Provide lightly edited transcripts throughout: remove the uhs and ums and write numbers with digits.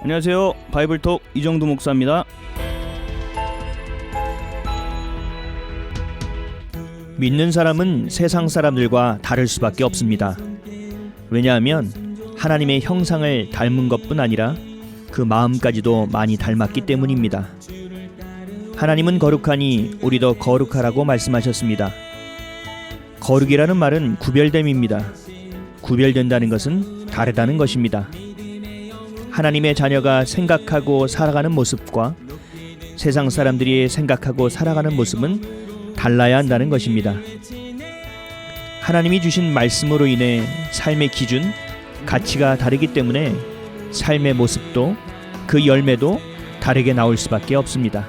안녕하세요. 바이블톡 이정도 목사입니다. 믿는 사람은 세상 사람들과 다를 수밖에 없습니다. 왜냐하면 하나님의 형상을 닮은 것뿐 아니라 그 마음까지도 많이 닮았기 때문입니다. 하나님은 거룩하니 우리도 거룩하라고 말씀하셨습니다. 거룩이라는 말은 구별됨입니다. 구별된다는 것은 다르다는 것입니다. 하나님의 자녀가 생각하고 살아가는 모습과 세상 사람들이 생각하고 살아가는 모습은 달라야 한다는 것입니다. 하나님이 주신 말씀으로 인해 삶의 기준, 가치가 다르기 때문에 삶의 모습도 그 열매도 다르게 나올 수밖에 없습니다.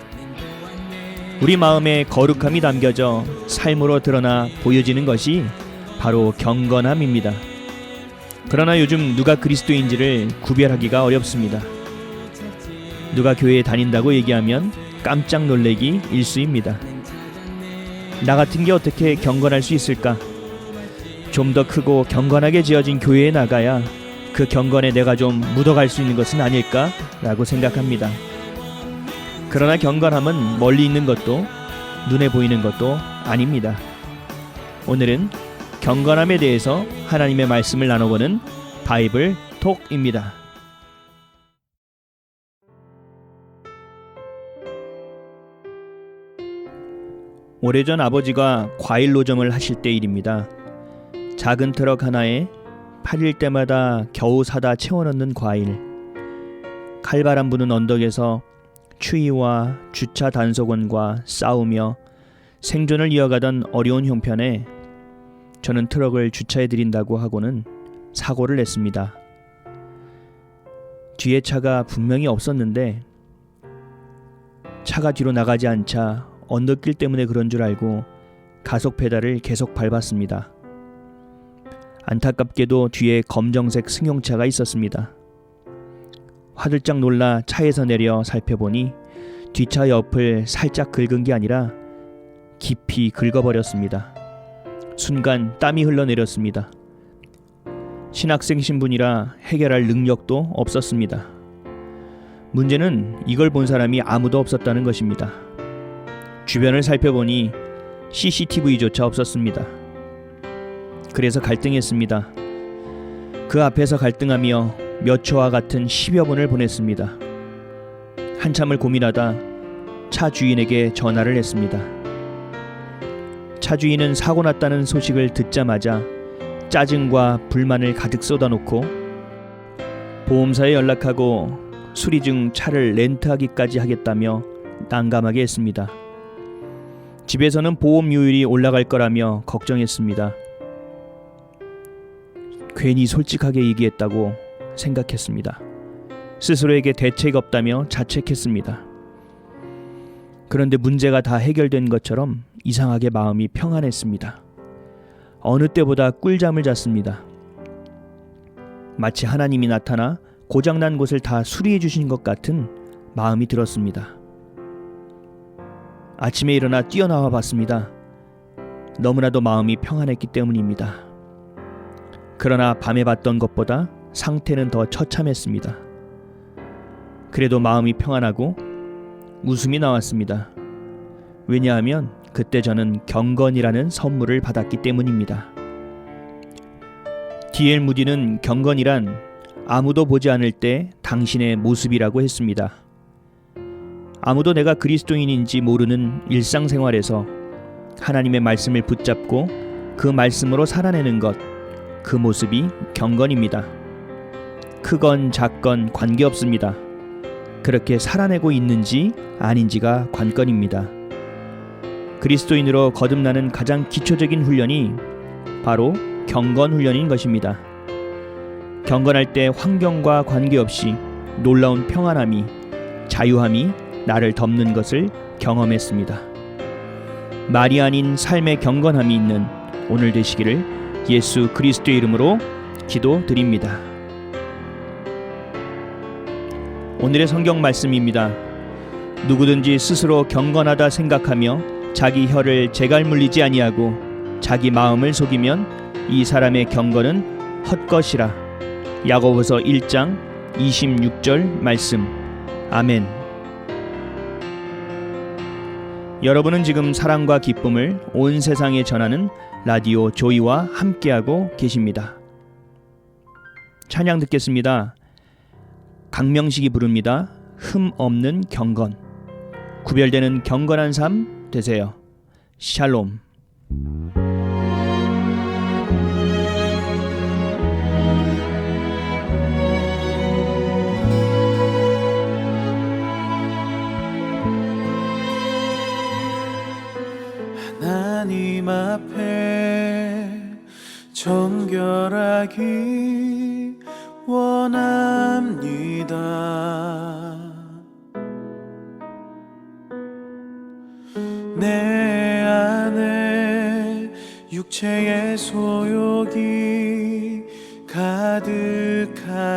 우리 마음에 거룩함이 담겨져 삶으로 드러나 보여지는 것이 바로 경건함입니다. 그러나 요즘 누가 그리스도인지를 구별하기가 어렵습니다. 누가 교회에 다닌다고 얘기하면 깜짝 놀래기 일쑤입니다. 나 같은 게 어떻게 경건할 수 있을까? 좀 더 크고 경건하게 지어진 교회에 나가야 그 경건에 내가 좀 묻어갈 수 있는 것은 아닐까? 라고 생각합니다. 그러나 경건함은 멀리 있는 것도 눈에 보이는 것도 아닙니다. 오늘은 경건함에 대해서 하나님의 말씀을 나눠보는 바이블 톡입니다. 오래전 아버지가 과일 노점을 하실 때 일입니다. 작은 트럭 하나에 8일 때마다 겨우 사다 채워넣는 과일. 칼바람 부는 언덕에서 추위와 주차 단속원과 싸우며 생존을 이어가던 어려운 형편에 저는 트럭을 주차해드린다고 하고는 사고를 냈습니다. 뒤에 차가 분명히 없었는데 차가 뒤로 나가지 않자 언덕길 때문에 그런 줄 알고 가속 페달을 계속 밟았습니다. 안타깝게도 뒤에 검정색 승용차가 있었습니다. 화들짝 놀라 차에서 내려 살펴보니 뒷차 옆을 살짝 긁은 게 아니라 깊이 긁어버렸습니다. 순간 땀이 흘러내렸습니다. 신학생 신분이라 해결할 능력도 없었습니다. 문제는 이걸 본 사람이 아무도 없었다는 것입니다. 주변을 살펴보니 CCTV조차 없었습니다. 그래서 갈등했습니다. 그 앞에서 갈등하며 몇 초와 같은 10여 분을 보냈습니다. 한참을 고민하다 차 주인에게 전화를 했습니다. 차 주인은 사고 났다는 소식을 듣자마자 짜증과 불만을 가득 쏟아놓고 보험사에 연락하고 수리 중 차를 렌트하기까지 하겠다며 난감하게 했습니다. 집에서는 보험료율이 올라갈 거라며 걱정했습니다. 괜히 솔직하게 얘기했다고 생각했습니다. 스스로에게 대책 없다며 자책했습니다. 그런데 문제가 다 해결된 것처럼 이상하게 마음이 평안했습니다. 어느 때보다 꿀잠을 잤습니다. 마치 하나님이 나타나 고장난 곳을 다 수리해 주신 것 같은 마음이 들었습니다. 아침에 일어나 뛰어나와 봤습니다. 너무나도 마음이 평안했기 때문입니다. 그러나 밤에 봤던 것보다 상태는 더 처참했습니다. 그래도 마음이 평안하고 웃음이 나왔습니다. 왜냐하면 그때 저는 경건이라는 선물을 받았기 때문입니다. D.L. 무디는 경건이란 아무도 보지 않을 때 당신의 모습이라고 했습니다. 아무도 내가 그리스도인인지 모르는 일상생활에서 하나님의 말씀을 붙잡고 그 말씀으로 살아내는 것, 그 모습이 경건입니다. 크건 작건 관계없습니다. 그렇게 살아내고 있는지 아닌지가 관건입니다. 그리스도인으로 거듭나는 가장 기초적인 훈련이 바로 경건 훈련인 것입니다. 경건할 때 환경과 관계없이 놀라운 평안함이, 자유함이 나를 덮는 것을 경험했습니다. 말이 아닌 삶의 경건함이 있는 오늘 되시기를 예수 그리스도의 이름으로 기도드립니다. 오늘의 성경 말씀입니다. 누구든지 스스로 경건하다 생각하며 자기 혀를 재갈 물리지 아니하고 자기 마음을 속이면 이 사람의 경건은 헛것이라. 야고보서 1장 26절 말씀. 아멘. 여러분은 지금 사랑과 기쁨을 온 세상에 전하는 라디오 조이와 함께하고 계십니다. 찬양 듣겠습니다. 강명식이 부릅니다. 흠 없는 경건. 구별되는 경건한 삶 되세요. 샬롬. 하나님 앞에 정결하기 원합니다. 내 안에 육체의 소욕이 가득하니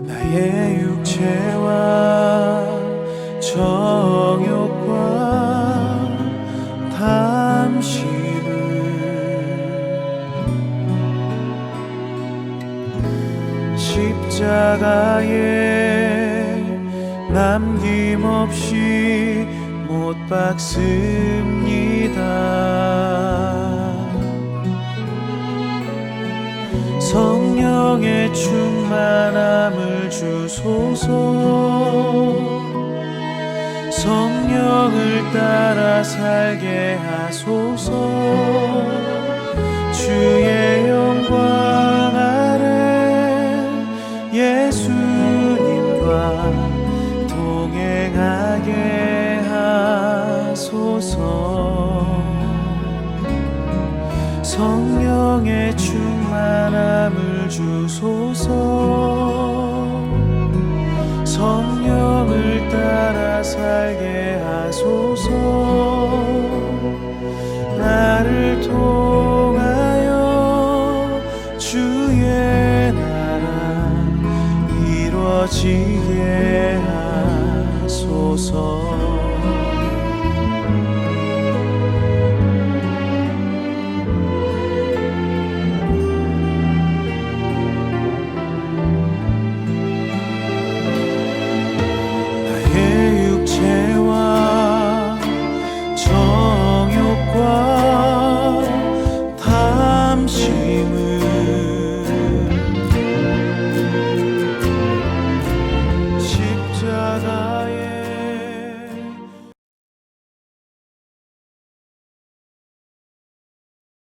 나의 육체와 정욕과 탐심을 십자가에 남김없이 못 박습니다. 성령의 충만함을 주소서. 성령을 따라 살게 하소서. 주의 영광 아래 예수님과 동행하게 하소서. 성령의 충만함을 주소서. 성령을 따라 살게 하소서. 나를 통하여 주의 나라 이루어지